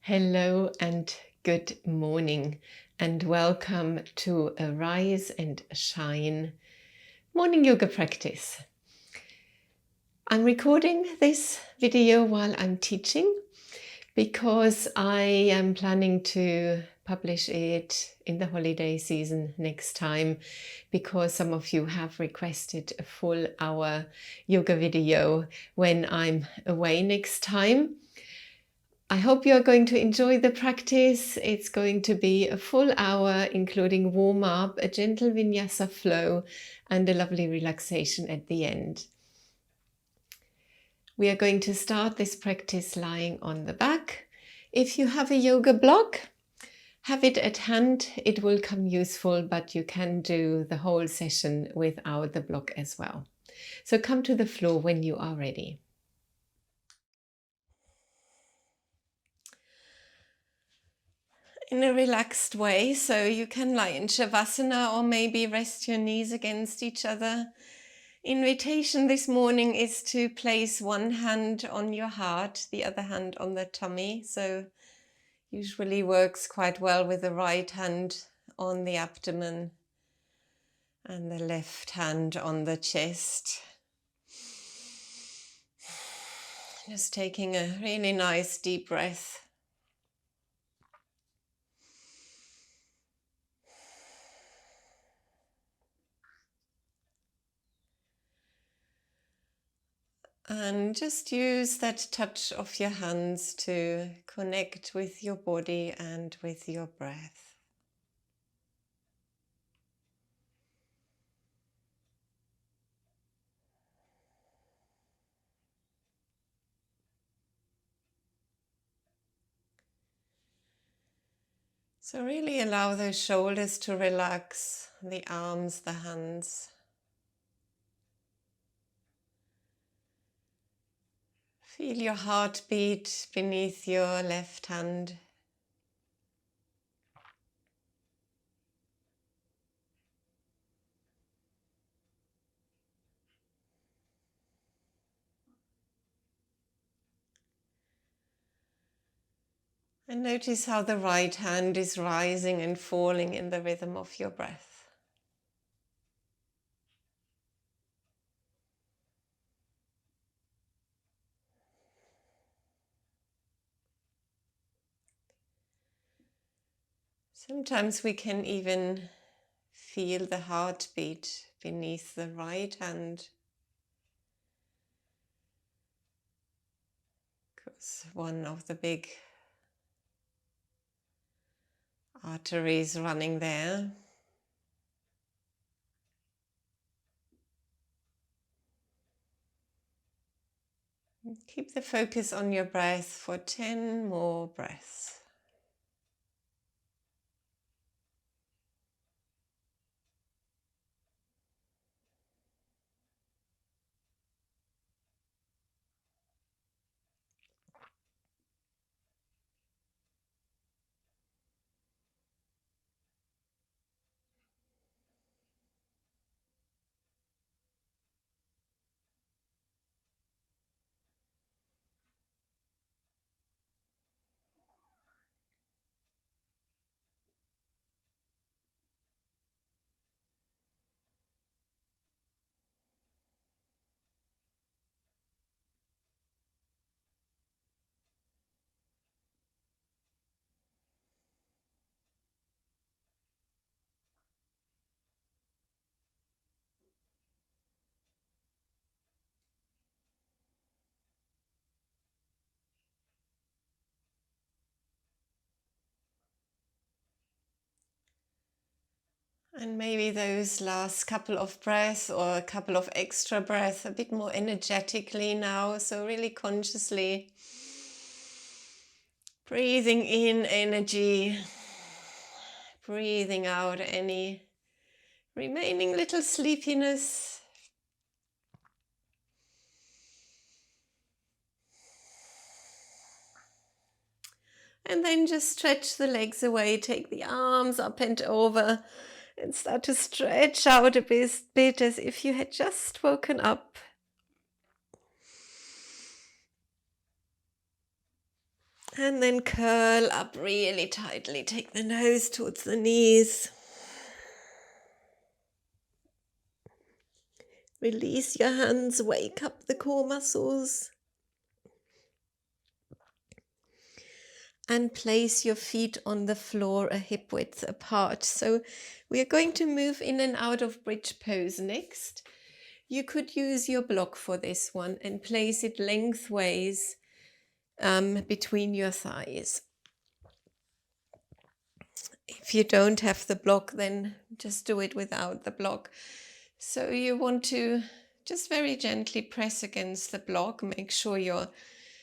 Hello and good morning, and welcome to a Rise and Shine morning yoga practice. I'm recording this video while I'm teaching because I am planning to publish it in the holiday season next time, because some of you have requested a full hour yoga video when I'm away next time. I hope you are going to enjoy the practice. It's going to be a full hour, including warm-up, a gentle Vinyasa flow, and a lovely relaxation at the end. We are going to start this practice lying on the back. If you have a yoga block, have it at hand. It will come useful, but you can do the whole session without the block as well. So come to the floor when you are ready. In a relaxed way, so you can lie in Shavasana or maybe rest your knees against each other. Invitation this morning is to place one hand on your heart, the other hand on the tummy. So usually works quite well with the right hand on the abdomen and the left hand on the chest. Just taking a really nice deep breath. And just use that touch of your hands to connect with your body and with your breath. So really allow those shoulders to relax, the arms, the hands. Feel your heartbeat beneath your left hand. And notice how the right hand is rising and falling in the rhythm of your breath. Sometimes we can even feel the heartbeat beneath the right hand, because one of the big arteries running there. Keep the focus on your breath for 10 more breaths. And maybe those last couple of breaths or a couple of extra breaths a bit more energetically now. So really consciously breathing in energy, breathing out any remaining little sleepiness. And then just stretch the legs away, take the arms up and over and start to stretch out a bit as if you had just woken up. And then curl up really tightly. Take the nose towards the knees. Release your hands, wake up the core muscles. And place your feet on the floor a hip width apart. So we are going to move in and out of bridge pose next. You could use your block for this one and place it lengthways between your thighs. If you don't have the block, then just do it without the block. So you want to just very gently press against the block. Make sure your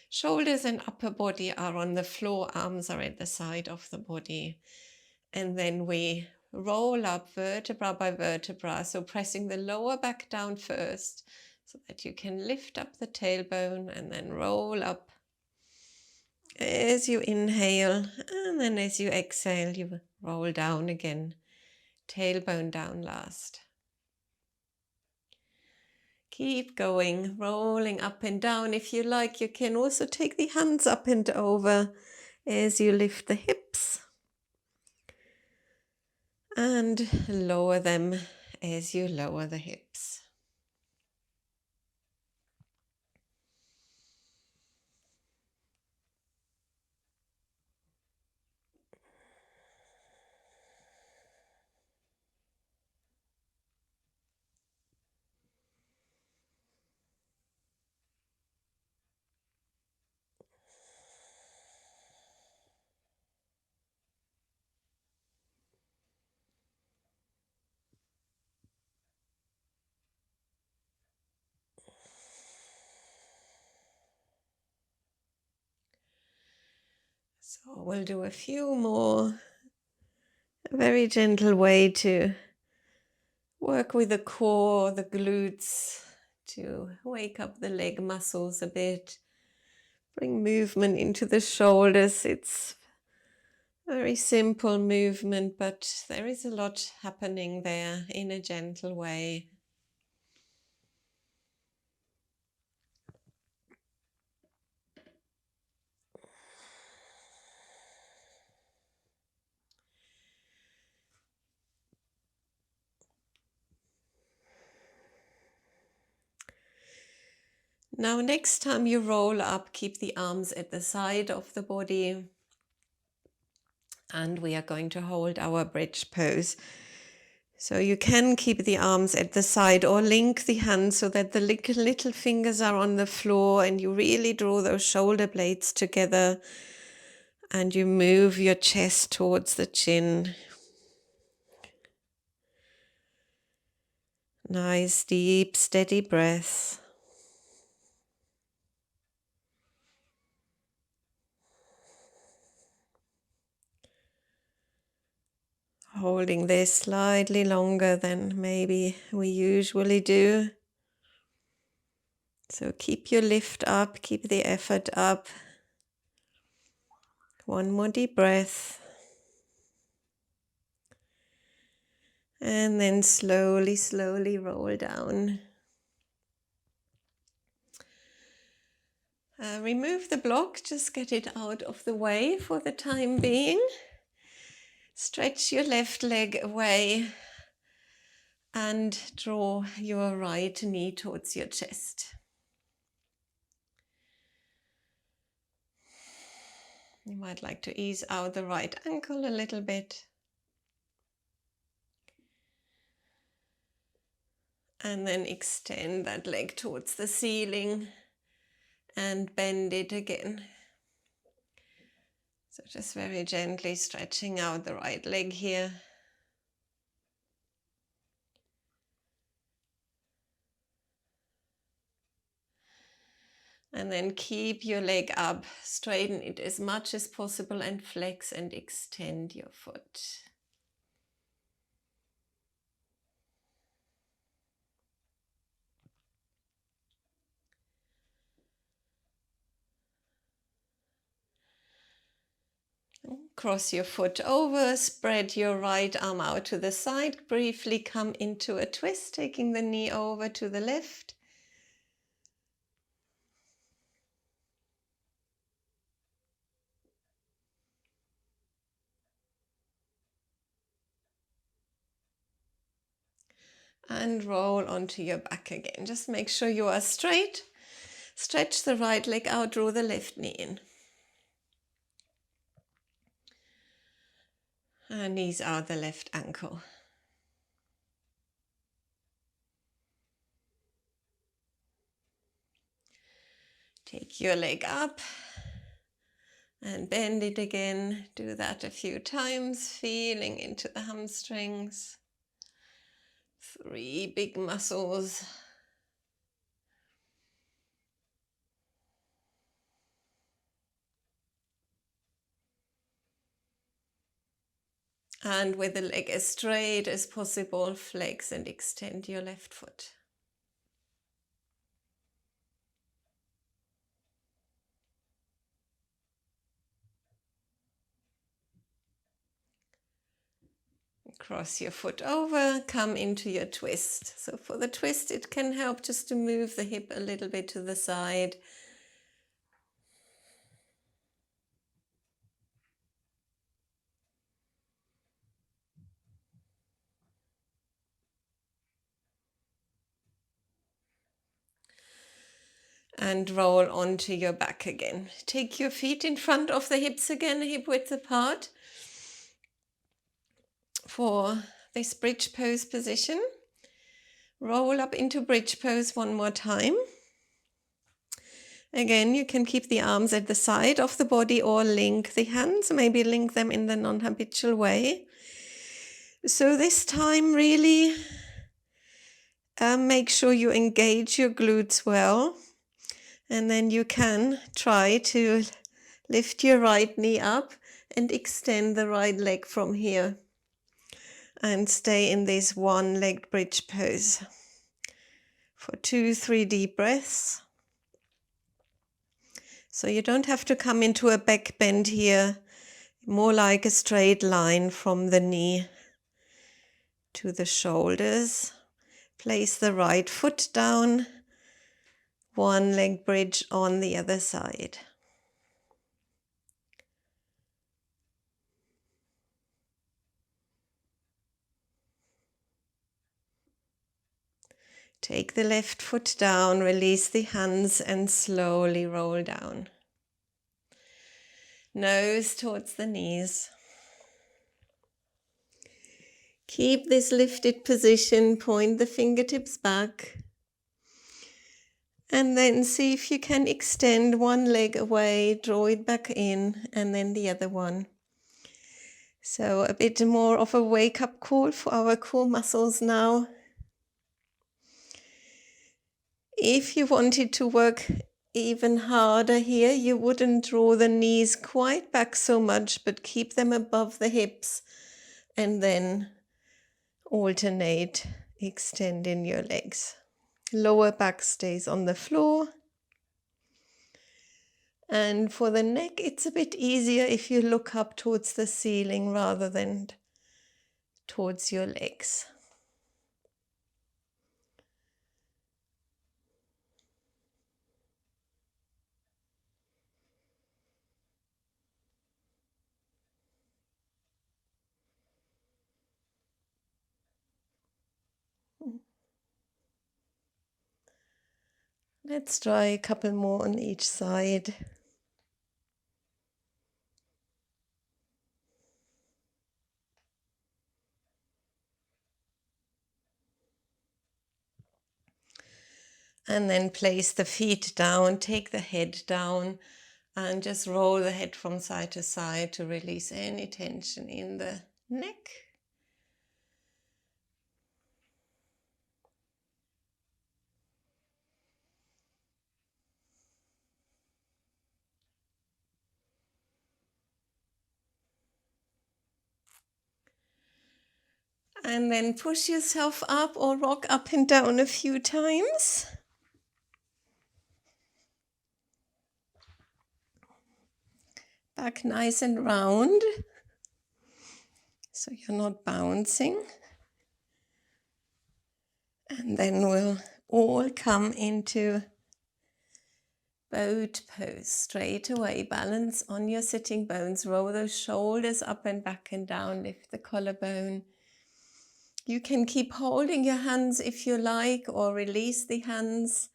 shoulders and upper body are on the floor, arms are at the side of the body. And then we roll up vertebra by vertebra. So pressing the lower back down first so that you can lift up the tailbone and then roll up as you inhale. And then as you exhale, you roll down again. Tailbone down last. Keep going, rolling up and down. If you like, you can also take the hands up and over as you lift the hips and lower them as you lower the hips. So we'll do a few more. A very gentle way to work with the core, the glutes, to wake up the leg muscles a bit. Bring movement into the shoulders. It's a very simple movement, but there is a lot happening there in a gentle way. Now, next time you roll up, keep the arms at the side of the body. And we are going to hold our bridge pose. So you can keep the arms at the side or link the hands so that the little fingers are on the floor and you really draw those shoulder blades together and you move your chest towards the chin. Nice, deep, steady breath. Holding this slightly longer than maybe we usually do. So keep your lift up, keep the effort up. One more deep breath. And then slowly, slowly roll down. Remove the block, just get it out of the way for the time being. Stretch your left leg away and draw your right knee towards your chest. You might like to ease out the right ankle a little bit. And then extend that leg towards the ceiling and bend it again. So just very gently stretching out the right leg here. And then keep your leg up, straighten it as much as possible and flex and extend your foot. Cross your foot over, spread your right arm out to the side, briefly come into a twist, taking the knee over to the left. and roll onto your back again. Just make sure you are straight. Stretch the right leg out, draw the left knee in. And knees out the left ankle. Take your leg up and bend it again. Do that a few times, feeling into the hamstrings. 3 big muscles. And with the leg as straight as possible, flex and extend your left foot. Cross your foot over, come into your twist. So for the twist, it can help just to move the hip a little bit to the side. And roll onto your back again. Take your feet in front of the hips again, hip width apart. For this bridge pose position, roll up into bridge pose one more time. Again, you can keep the arms at the side of the body or link the hands, maybe link them in the non-habitual way. So this time really make sure you engage your glutes well, and then you can try to lift your right knee up and extend the right leg from here and stay in this one-legged bridge pose for 2-3 deep breaths. So you don't have to come into a back bend here, more like a straight line from the knee to the shoulders. Place the right foot down, one leg bridge on the other side. Take the left foot down, release the hands and slowly roll down. Nose towards the knees. Keep this lifted position, point the fingertips back. And then see if you can extend one leg away, draw it back in, and then the other one. So a bit more of a wake-up call for our core muscles now. If you wanted to work even harder here, you wouldn't draw the knees quite back so much, but keep them above the hips and then alternate, extending your legs. Lower back stays on the floor. And for the neck, it's a bit easier if you look up towards the ceiling rather than towards your legs. Let's try a couple more on each side. And then place the feet down, take the head down, and just roll the head from side to side to release any tension in the neck. And then push yourself up or rock up and down a few times. Back nice and round, so you're not bouncing. And then we'll all come into boat pose straight away. Balance on your sitting bones. Roll those shoulders up and back and down. Lift the collarbone. You can keep holding your hands if you like, or release the hands.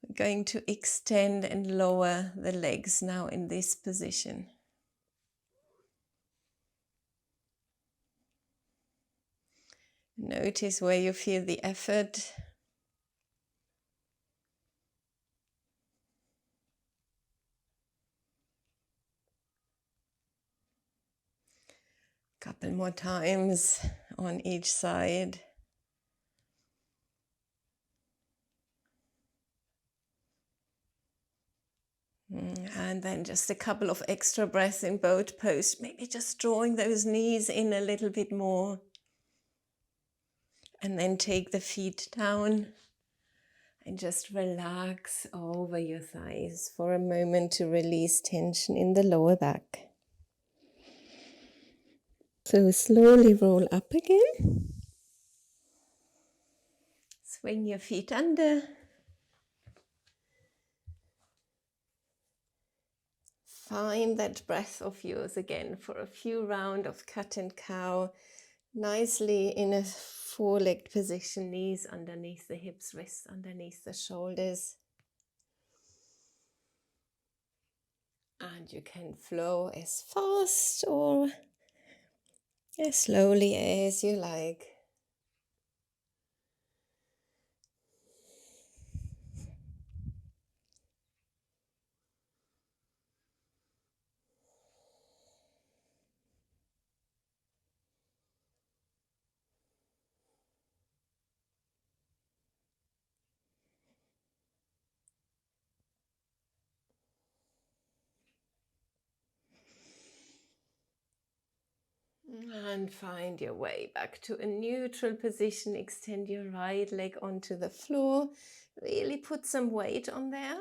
We're going to extend and lower the legs now in this position. Notice where you feel the effort. Couple more times on each side. And then just a couple of extra breaths in both poses. Maybe just drawing those knees in a little bit more. And then take the feet down and just relax over your thighs for a moment to release tension in the lower back. So slowly roll up again. Swing your feet under. Find that breath of yours again for a few rounds of cat and cow. Nicely in a four-legged position, knees underneath the hips, wrists underneath the shoulders. And you can flow as fast or as slowly as you like. And find your way back to a neutral position. Extend your right leg onto the floor. Really put some weight on there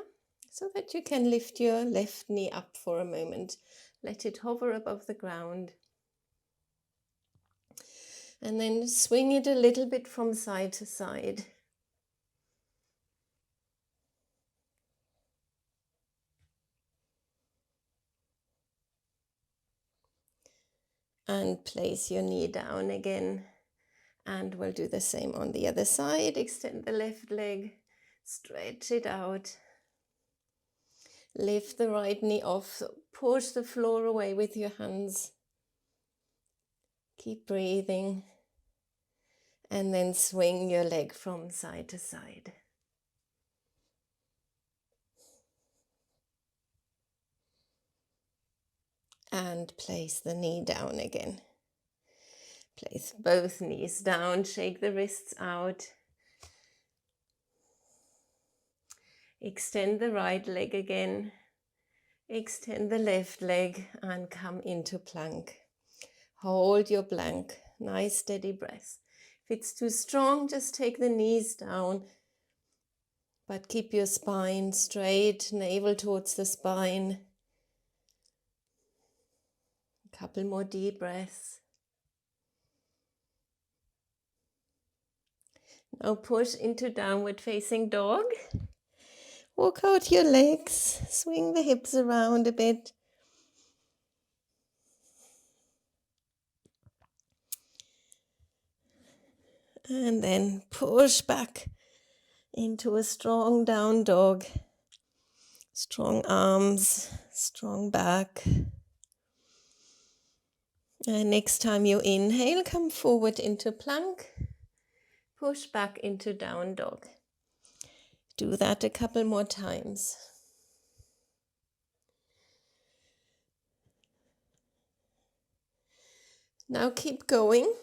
so that you can lift your left knee up for a moment. Let it hover above the ground. And then swing it a little bit from side to side. And place your knee down again. And we'll do the same on the other side. Extend the left leg, stretch it out. Lift the right knee off, so push the floor away with your hands. Keep breathing. And then swing your leg from side to side. And place the knee down again. Place both knees down, shake the wrists out. Extend the right leg again. Extend the left leg and come into plank. Hold your plank. Nice steady breath. If it's too strong, just take the knees down. But keep your spine straight, navel towards the spine. A couple more deep breaths. Now push into downward facing dog. Walk out your legs, swing the hips around a bit. And then push back into a strong down dog. Strong arms, strong back. And next time you inhale, come forward into plank. Push back into down dog. Do that a couple more times. Now keep going.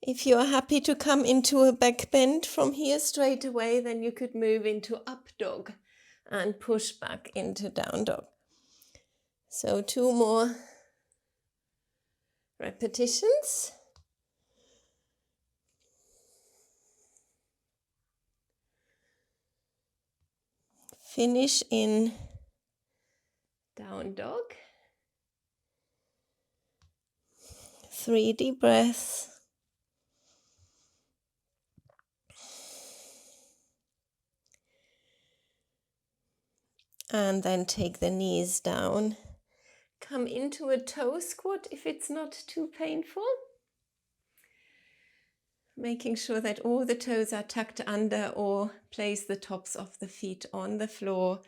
If you are happy to come into a back bend from here straight away, then you could move into up dog and push back into down dog. So 2 more repetitions. Finish in down dog. 3 deep breaths. And then take the knees down. Come into a toe squat if it's not too painful. making sure that all the toes are tucked under, or place the tops of the feet on the floor.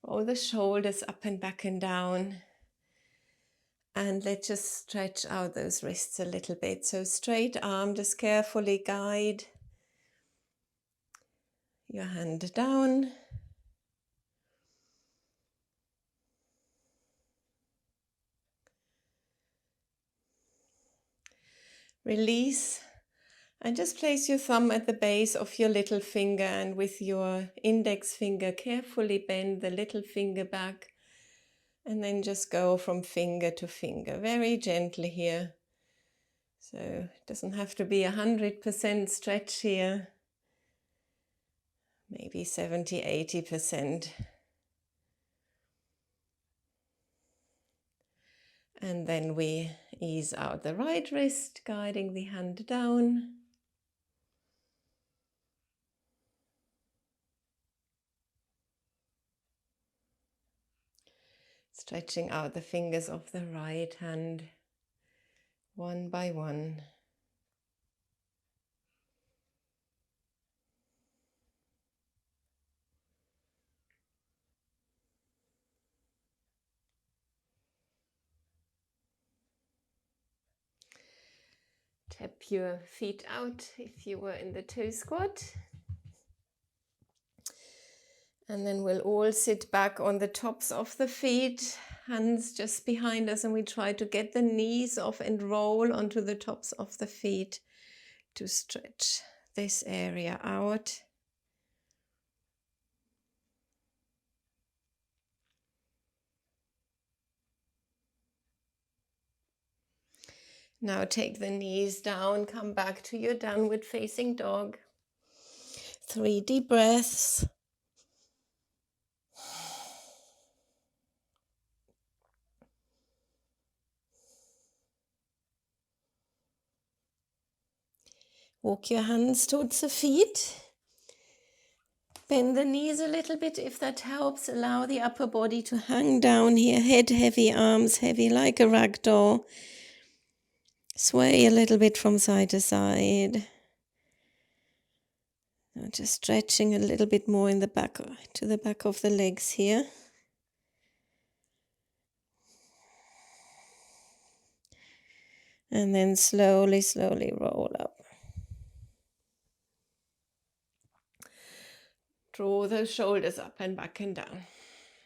Roll the shoulders up and back and down. And let's just stretch out those wrists a little bit. So straight arm, just carefully guide your hand down. Release. And just place your thumb at the base of your little finger, and with your index finger carefully bend the little finger back, and then just go from finger to finger very gently here. So it doesn't have to be 100% stretch here, maybe 70–80%. And then we ease out the right wrist, guiding the hand down. Stretching out the fingers of the right hand, one by one. Tap your feet out if you were in the toe squat. And then we'll all sit back on the tops of the feet, hands just behind us, and we try to get the knees off and roll onto the tops of the feet to stretch this area out. Now take the knees down, come back to your downward facing dog. 3 deep breaths. Walk your hands towards the feet. Bend the knees a little bit if that helps. Allow the upper body to hang down here. Head heavy, arms heavy like a rag doll. Sway a little bit from side to side. Now just stretching a little bit more in the back, to the back of the legs here. And then slowly, slowly roll up. Draw those shoulders up and back and down.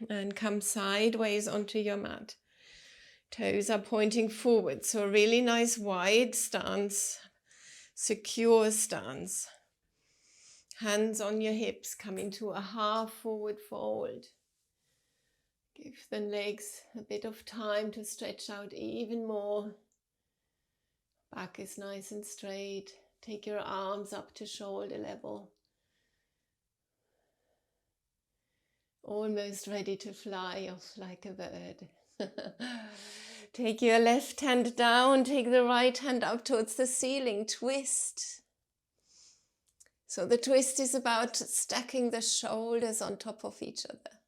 And come sideways onto your mat. Toes are pointing forward. So a really nice wide stance, secure stance. Hands on your hips, come into a half forward fold. Give the legs a bit of time to stretch out even more. Back is nice and straight. Take your arms up to shoulder level. Almost ready to fly off like a bird. Take your left hand down, take the right hand up towards the ceiling, twist. So the twist is about stacking the shoulders on top of each other.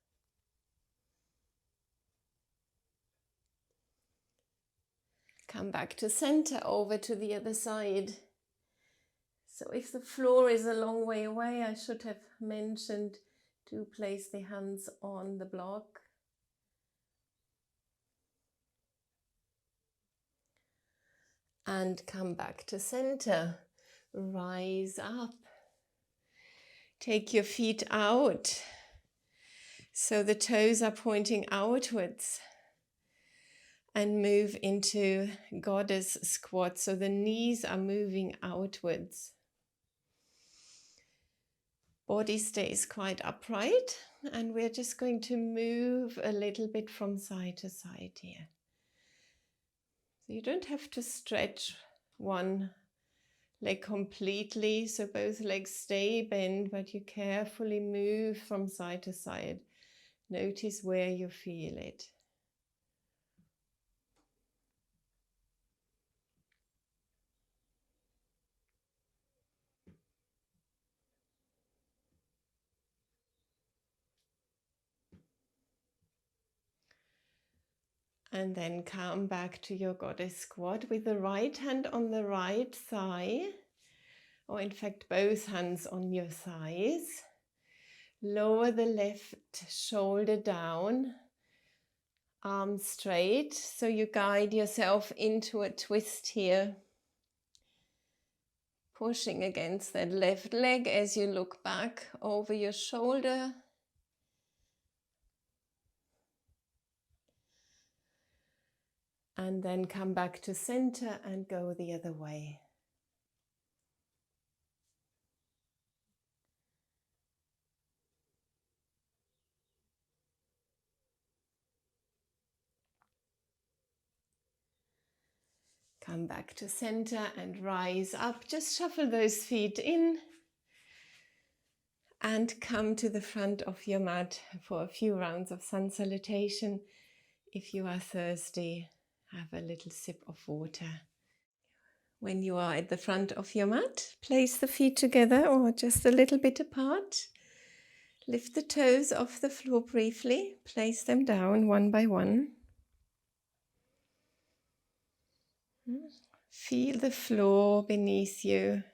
Come back to center, over to the other side. So if the floor is a long way away, I should have mentioned to place the hands on the block. And come back to center. Rise up. Take your feet out. So the toes are pointing outwards. And move into goddess squat. So the knees are moving outwards. Body stays quite upright. And we're just going to move a little bit from side to side here. So you don't have to stretch one leg completely, so both legs stay bent, but you carefully move from side to side. Notice where you feel it. And then come back to your goddess squat with the right hand on the right thigh. or in fact both hands on your thighs. Lower the left shoulder down, arms straight, so you guide yourself into a twist here. Pushing against that left leg as you look back over your shoulder. And then come back to center and go the other way. Come back to center and rise up. Just shuffle those feet in and come to the front of your mat for a few rounds of sun salutation. If you are thirsty, have a little sip of water. When you are at the front of your mat, place the feet together or just a little bit apart. Lift the toes off the floor briefly. Place them down one by one. Feel the floor beneath you.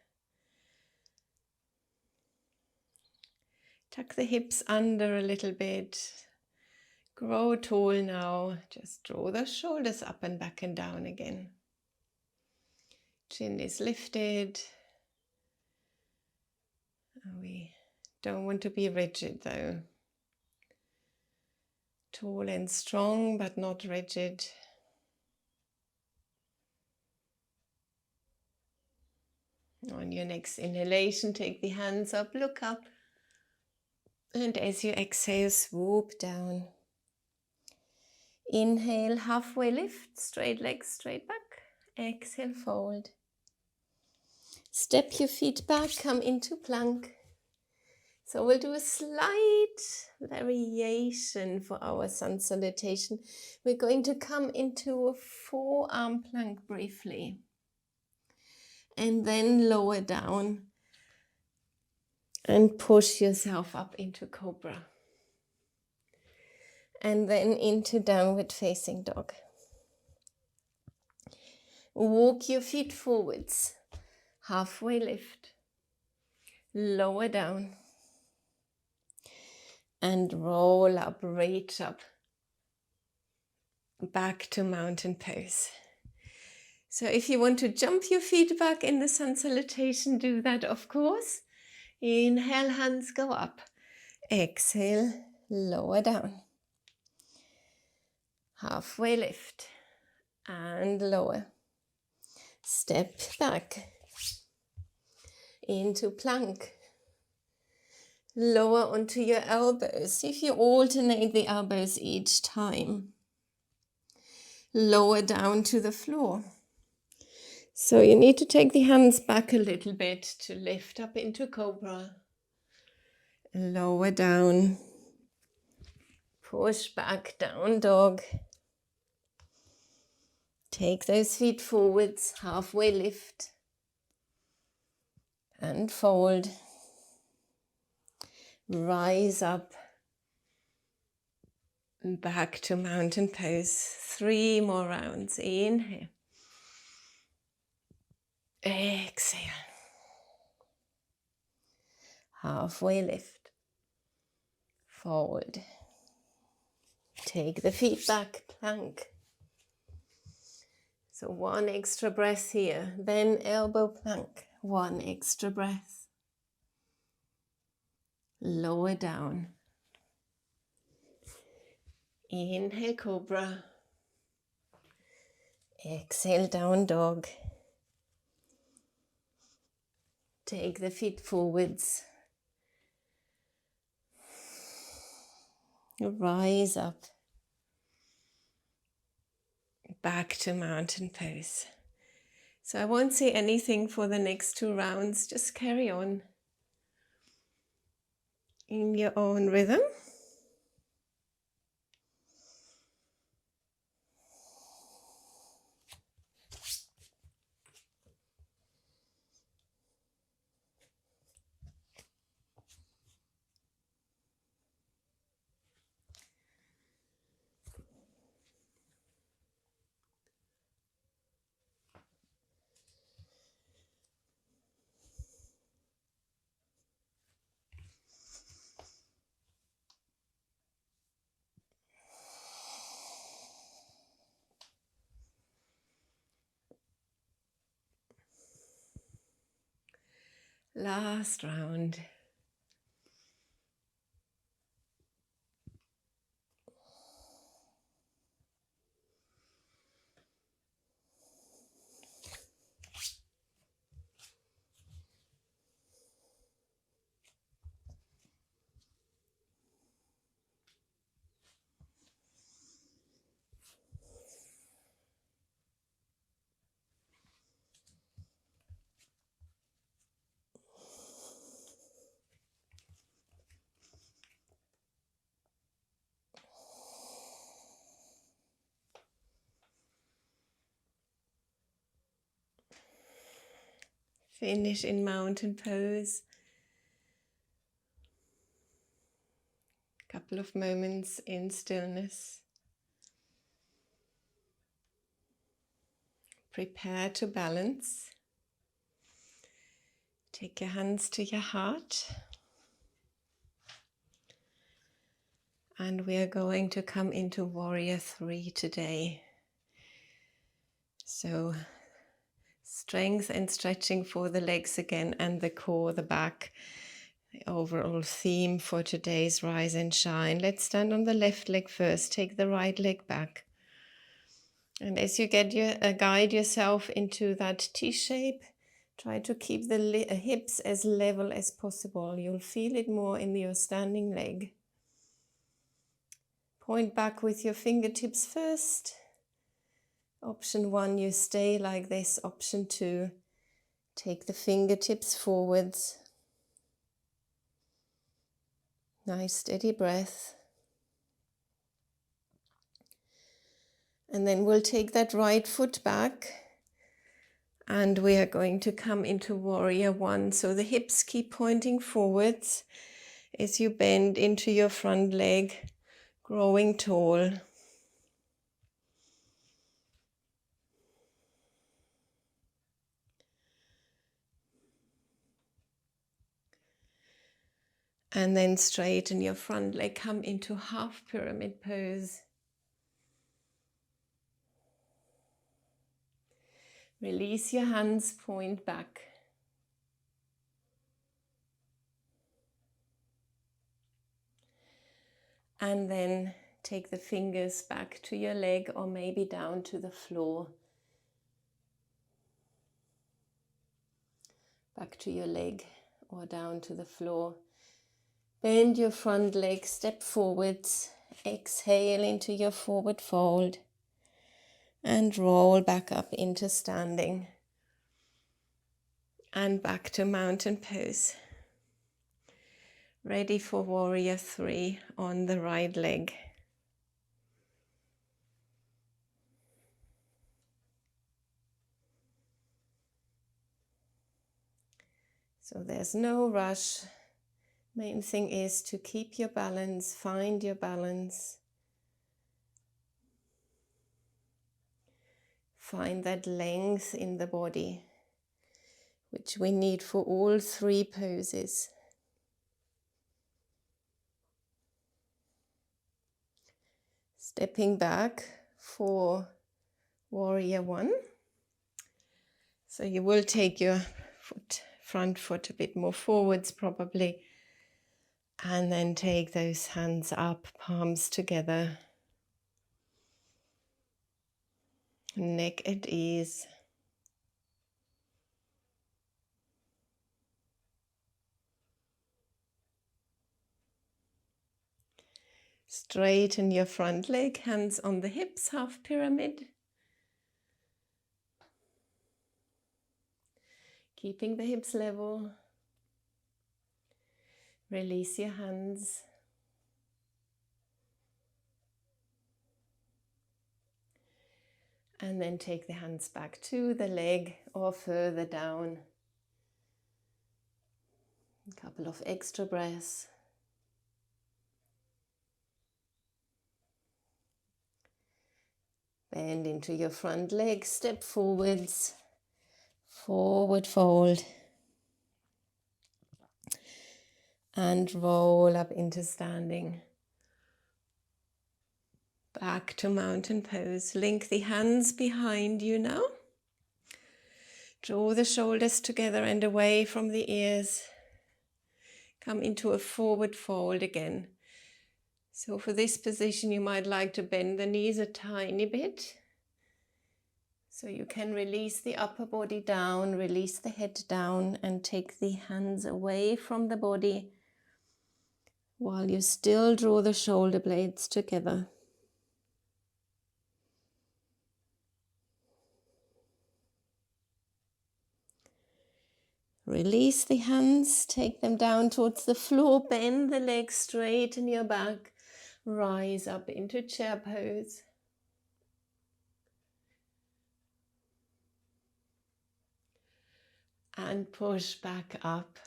Tuck the hips under a little bit. Grow tall now. Just draw the shoulders up and back and down again. Chin is lifted. We don't want to be rigid though. Tall and strong, but not rigid. On your next inhalation, take the hands up, look up. And as you exhale, swoop down. Inhale, halfway lift, straight legs, straight back. Exhale, fold. Step your feet back, come into plank. So we'll do a slight variation for our sun salutation. We're going to come into a forearm plank briefly. And then lower down and push yourself up into cobra. And then into downward facing dog. Walk your feet forwards, halfway lift, lower down, and roll up, reach up, back to mountain pose. So if you want to jump your feet back in the sun salutation, do that of course. Inhale, hands go up. Exhale, lower down. Halfway lift and lower. Step back into plank. Lower onto your elbows. If you alternate the elbows each time. Lower down to the floor. So you need to take the hands back a little bit to lift up into cobra. Lower down. Push back, down dog. Take those feet forwards, halfway lift. And fold. Rise up. Back to mountain pose. 3 more rounds. Inhale. Exhale. Halfway lift. Fold. Take the feet back, plank. So 1 extra breath here, then elbow plank, 1 extra breath. Lower down. Inhale, cobra. Exhale, down dog. Take the feet forwards. Rise up. Back to mountain pose. So I won't say anything for the next 2 rounds. Just carry on in your own rhythm. Last round. Finish in mountain pose. Couple of moments in stillness. Prepare to balance. Take your hands to your heart. And we are going to come into Warrior 3 today. So strength and stretching for the legs again and the core, the back. The overall theme for today's Rise and Shine. Let's stand on the left leg first. Take the right leg back. And as you get guide yourself into that T shape, try to keep the hips as level as possible. You'll feel it more in your standing leg. Point back with your fingertips first. Option 1, you stay like this. Option 2, take the fingertips forwards. Nice steady breath. And then we'll take that right foot back and we are going to come into Warrior 1. So the hips keep pointing forwards as you bend into your front leg, growing tall. And then straighten your front leg, come into half pyramid pose. Release your hands, point back. And then take the fingers back to your leg or maybe down to the floor. Back to your leg or down to the floor. Bend your front leg, step forwards. Exhale into your forward fold. And roll back up into standing. And back to mountain pose. Ready for Warrior 3 on the right leg. So there's no rush. Main thing is to keep your balance, find your balance. Find that length in the body, which we need for all 3 poses. Stepping back for Warrior 1. So you will take your front foot a bit more forwards probably. And then take those hands up, palms together. Neck at ease. Straighten your front leg, hands on the hips, half pyramid. Keeping the hips level. Release your hands. And then take the hands back to the leg or further down. A couple of extra breaths. Bend into your front leg, step forwards, forward fold. And roll up into standing. Back to mountain pose. Link the hands behind you now. Draw the shoulders together and away from the ears. Come into a forward fold again. So for this position, you might like to bend the knees a tiny bit. So you can release the upper body down, release the head down, and take the hands away from the body while you still draw the shoulder blades together. Release the hands, take them down towards the floor, bend the legs, straighten your back, rise up into chair pose. And push back up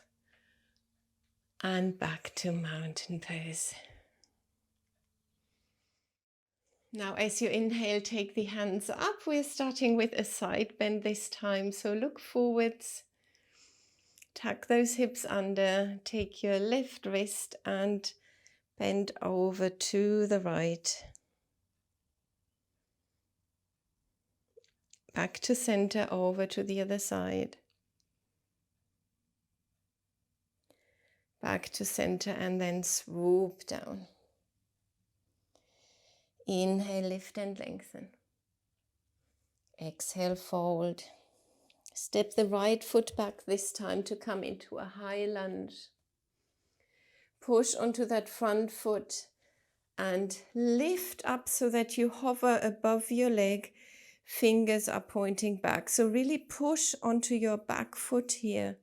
and back to mountain pose. Now as you inhale, take the hands up. We're starting with a side bend this time, so look forwards. Tuck those hips under, take your left wrist and bend over to the right. Back to center, over to the other side. Back to center and then swoop down. Inhale, lift and lengthen. Exhale, fold. Step the right foot back this time to come into a high lunge. Push onto that front foot and lift up so that you hover above your leg. Fingers are pointing back. So really push onto your back foot here.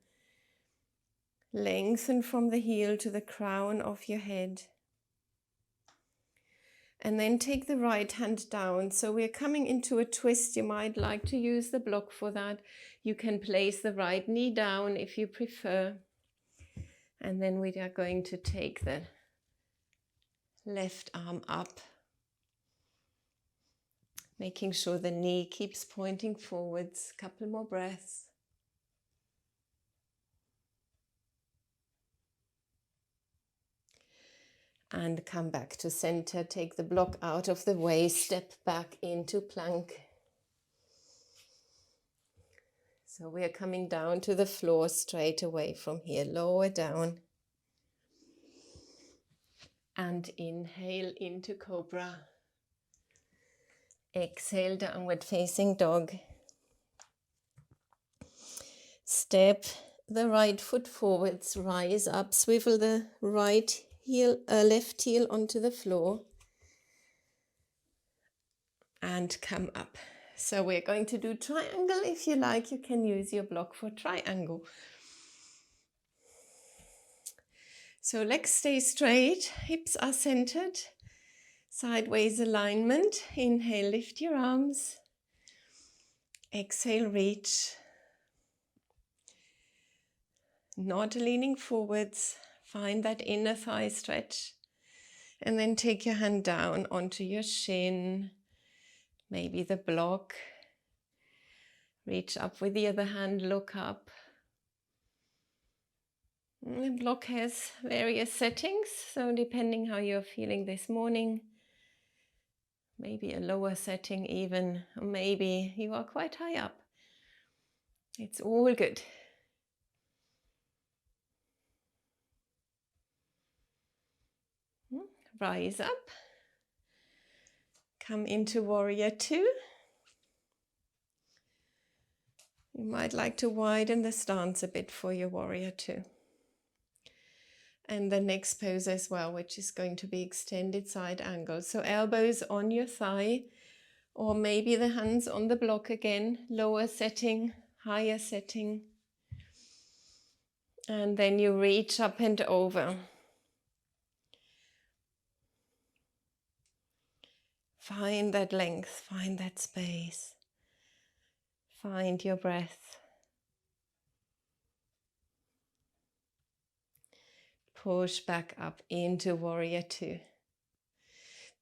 Lengthen from the heel to the crown of your head. And then take the right hand down. So we're coming into a twist. You might like to use the block for that. You can place the right knee down if you prefer. And then we are going to take the left arm up, making sure the knee keeps pointing forwards. A couple more breaths. And come back to center. Take the block out of the way. Step back into plank. So we are coming down to the floor straight away from here. Lower down. And inhale into cobra. Exhale, downward facing dog. Step the right foot forwards. Rise up. Swivel the right heel, left heel onto the floor. And come up. So we're going to do triangle. If you like, you can use your block for triangle. So legs stay straight, hips are centered, sideways alignment. Inhale, lift your arms. Exhale, reach. Not leaning forwards. Find that inner thigh stretch. And then take your hand down onto your shin. Maybe the block. Reach up with the other hand, look up. The block has various settings, so depending how you're feeling this morning, maybe a lower setting even, or maybe you are quite high up. It's all good. Rise up. Come into warrior two. You might like to widen the stance a bit for your warrior two. And the next pose as well, which is going to be extended side angle. So elbows on your thigh, or maybe the hands on the block again, lower setting, higher setting. And then you reach up and over. Find that length, find that space. Find your breath. Push back up into warrior two.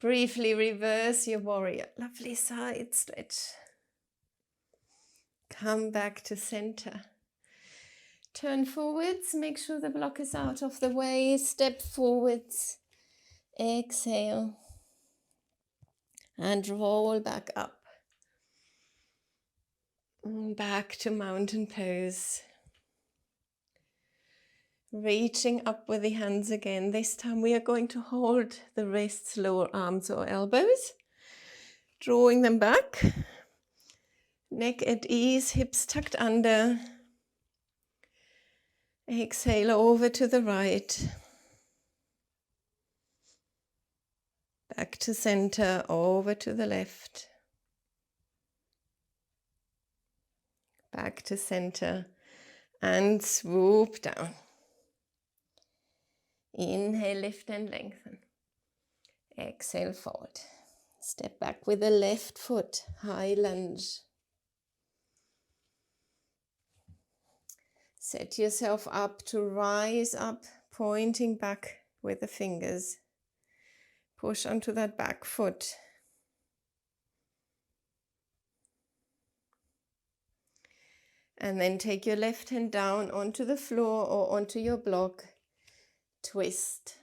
Briefly reverse your warrior. Lovely side stretch. Come back to center. Turn forwards. Make sure the block is out of the way. Step forwards. Exhale. And roll back up. Back to mountain pose. Reaching up with the hands again. This time we are going to hold the wrists, lower arms or elbows. Drawing them back. Neck at ease, hips tucked under. Exhale over to the right. Back to center, over to the left. Back to center and swoop down. Inhale, lift and lengthen. Exhale, forward. Step back with the left foot, high lunge. Set yourself up to rise up, pointing back with the fingers. Push onto that back foot. And then take your left hand down onto the floor or onto your block. Twist.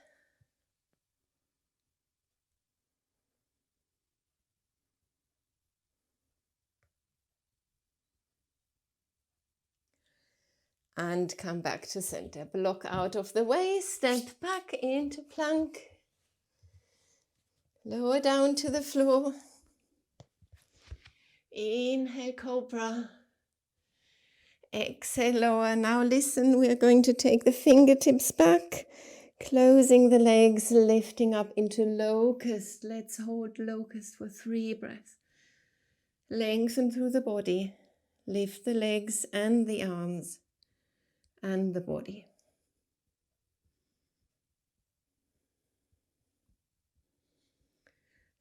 And come back to center. Block out of the way, step back into plank. Lower down to the floor. Inhale, cobra. Exhale, lower. Now listen, we are going to take the fingertips back, closing the legs, lifting up into locust. Let's hold locust for 3 breaths. Lengthen through the body. Lift the legs and the arms and the body.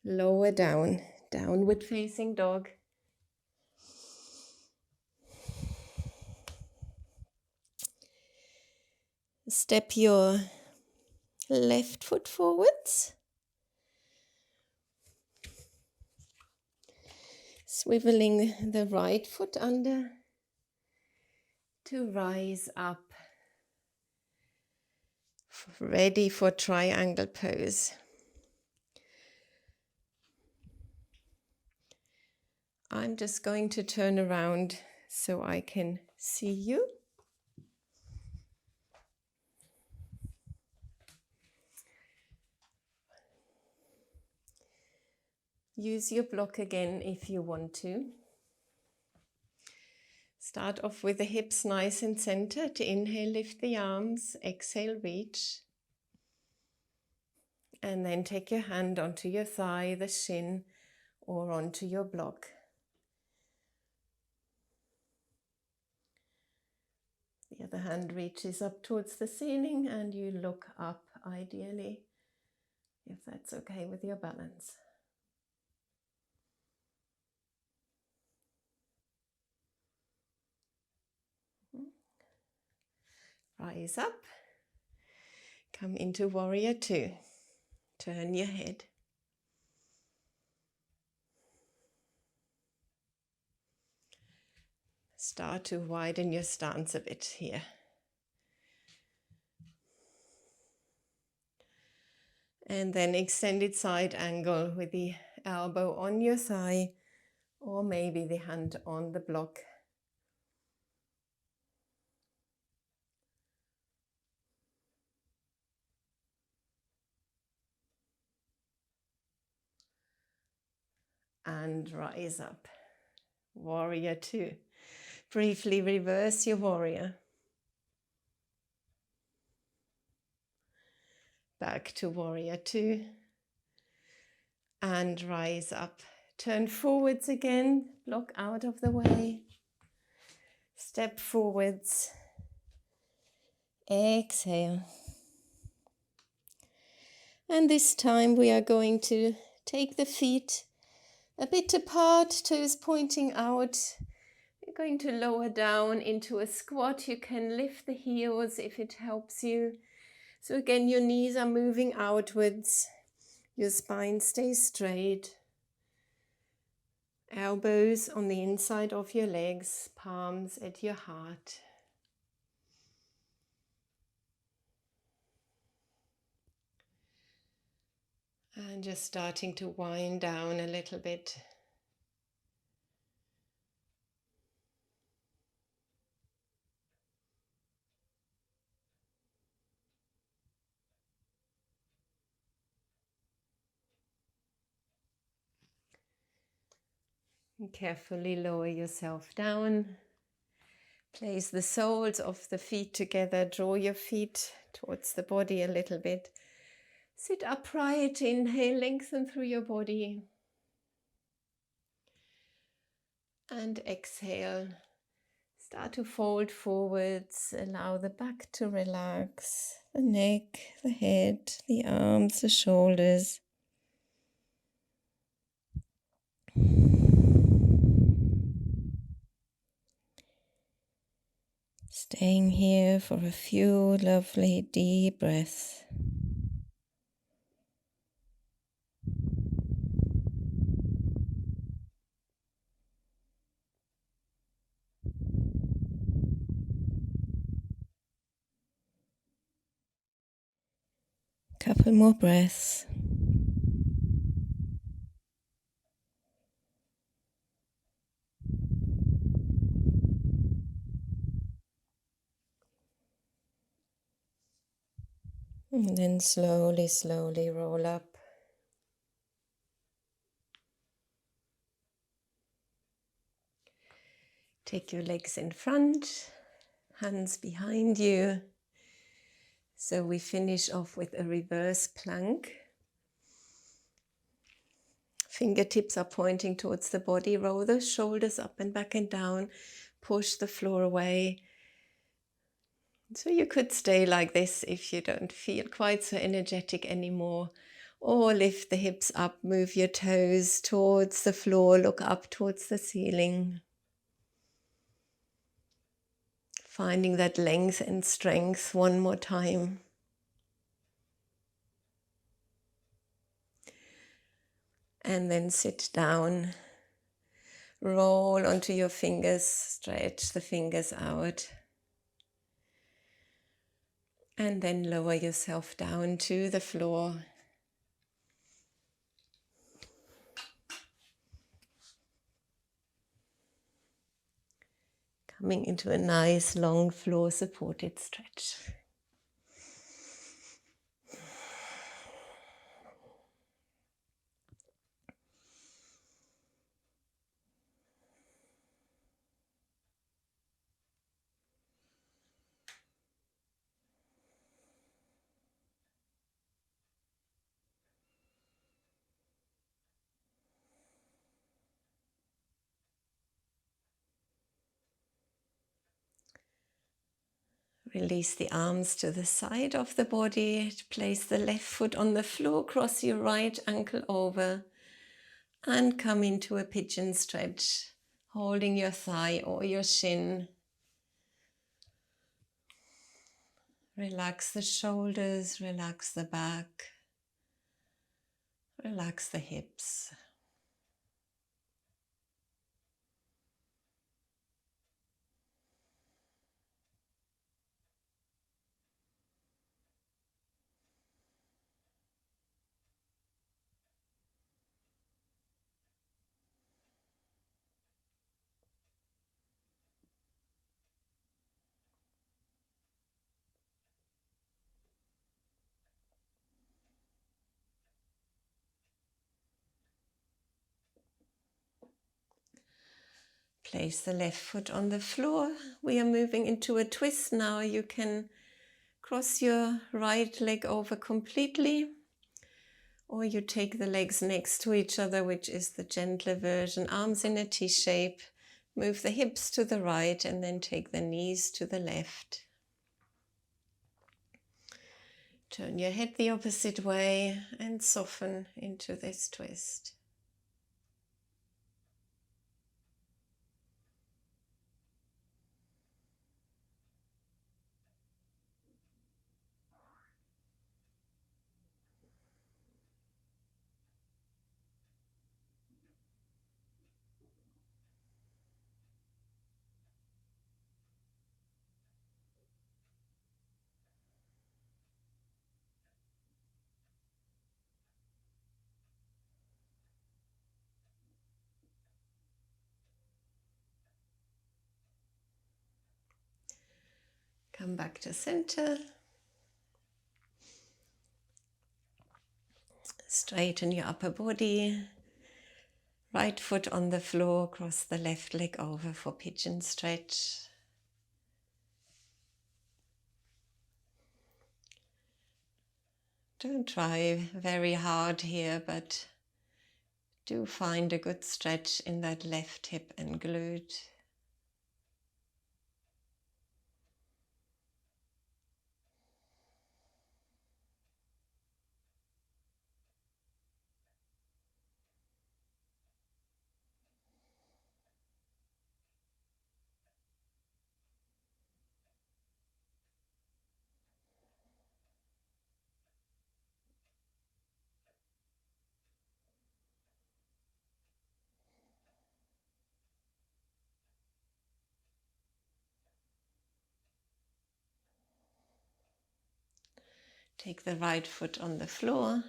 Lower down, downward facing dog. Step your left foot forwards. Swiveling the right foot under to rise up. Ready for triangle pose. I'm just going to turn around so I can see you. Use your block again if you want to. Start off with the hips nice and centered. Inhale, lift the arms. Exhale, reach. And then take your hand onto your thigh, the shin, or onto your block. The other hand reaches up towards the ceiling and you look up, ideally, if that's okay with your balance. Rise up. Come into warrior 2. Turn your head. Start to widen your stance a bit here. And then extended side angle with the elbow on your thigh or maybe the hand on the block. And rise up. Warrior 2. Briefly reverse your warrior. Back to warrior 2. And rise up. Turn forwards again. Block out of the way. Step forwards. Exhale. And this time we are going to take the feet a bit apart, toes pointing out. You're going to lower down into a squat. You can lift the heels if it helps you. So again, your knees are moving outwards. Your spine stays straight. Elbows on the inside of your legs, palms at your heart. And just starting to wind down a little bit. And carefully lower yourself down. Place the soles of the feet together. Draw your feet towards the body a little bit. Sit upright. Inhale, lengthen through your body. And exhale. Start to fold forwards. Allow the back to relax. The neck, the head, the arms, the shoulders. Staying here for a few lovely deep breaths. Couple more breaths. And then slowly, slowly roll up. Take your legs in front, hands behind you. So we finish off with a reverse plank. Fingertips are pointing towards the body. Roll the shoulders up and back and down. Push the floor away. So you could stay like this if you don't feel quite so energetic anymore. Or lift the hips up, move your toes towards the floor, look up towards the ceiling. Finding that length and strength one more time. And then sit down. Roll onto your fingers, stretch the fingers out. And then lower yourself down to the floor. Coming into a nice long floor supported stretch. Release the arms to the side of the body. Place the left foot on the floor. Cross your right ankle over. And come into a pigeon stretch. Holding your thigh or your shin. Relax the shoulders. Relax the back. Relax the hips. Place the left foot on the floor. We are moving into a twist now. You can cross your right leg over completely, or you take the legs next to each other, which is the gentler version. Arms in a T shape. Move the hips to the right and then take the knees to the left. Turn your head the opposite way and soften into this twist. Come back to center. Straighten your upper body. Right foot on the floor, cross the left leg over for pigeon stretch. Don't try very hard here, but do find a good stretch in that left hip and glute. Take the right foot on the floor,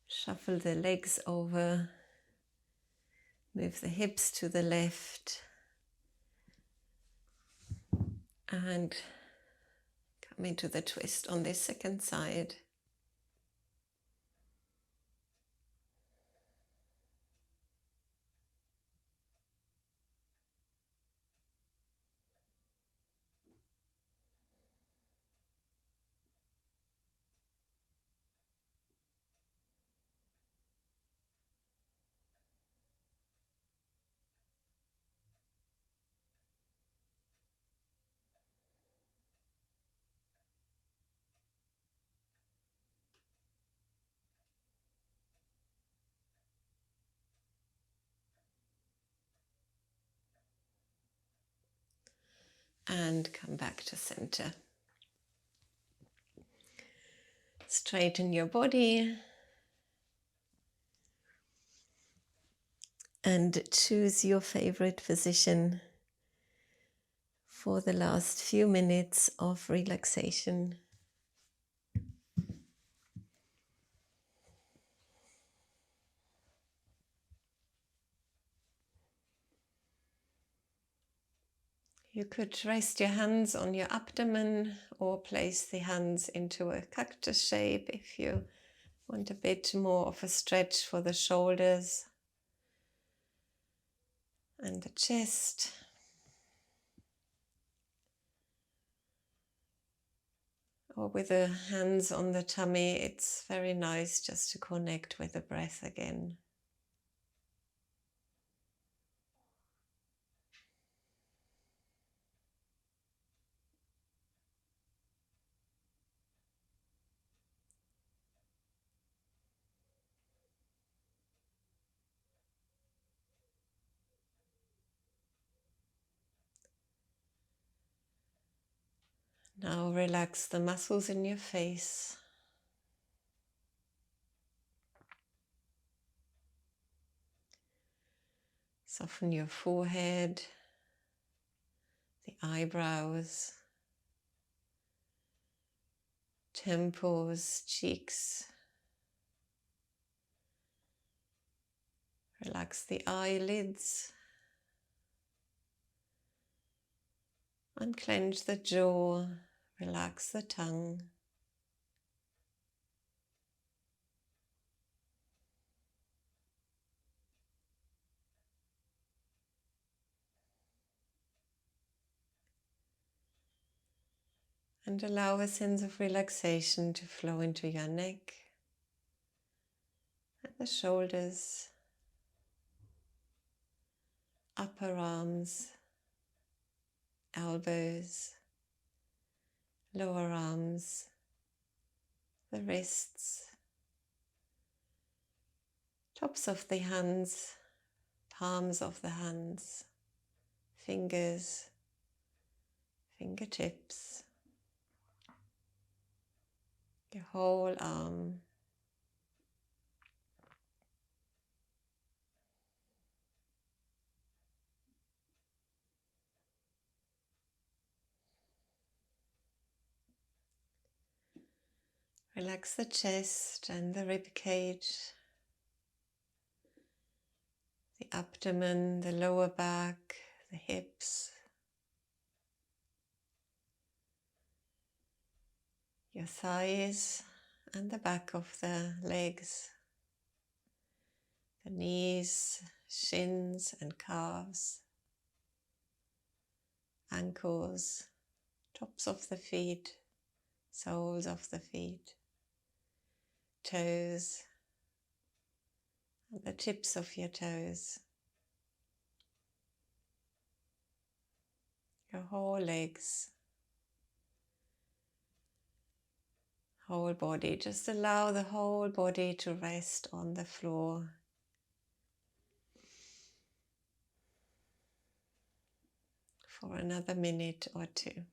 shuffle the legs over, move the hips to the left, and come into the twist on this second side. And come back to center. Straighten your body and choose your favorite position for the last few minutes of relaxation. You could rest your hands on your abdomen or place the hands into a cactus shape if you want a bit more of a stretch for the shoulders and the chest. Or with the hands on the tummy, it's very nice just to connect with the breath again. Now relax the muscles in your face. Soften your forehead, the eyebrows, temples, cheeks. Relax the eyelids. Unclench the jaw, relax the tongue. And allow a sense of relaxation to flow into your neck and the shoulders, upper arms, elbows, lower arms, the wrists, tops of the hands, palms of the hands, fingers, fingertips, your whole arm. Relax the chest and the rib cage, the abdomen, the lower back, the hips, your thighs and the back of the legs, the knees, shins and calves, ankles, tops of the feet, soles of the feet, toes, and the tips of your toes, your whole legs, whole body. Just allow the whole body to rest on the floor. For another minute or two.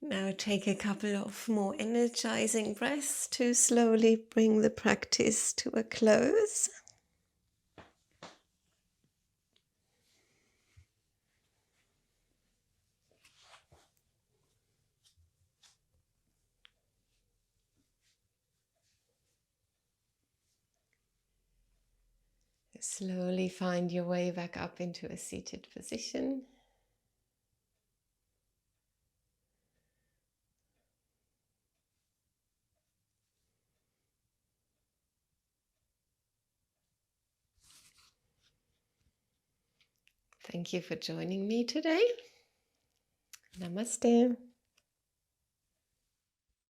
Now take a couple of more energizing breaths to slowly bring the practice to a close. Slowly find your way back up into a seated position. Thank you for joining me today. Namaste.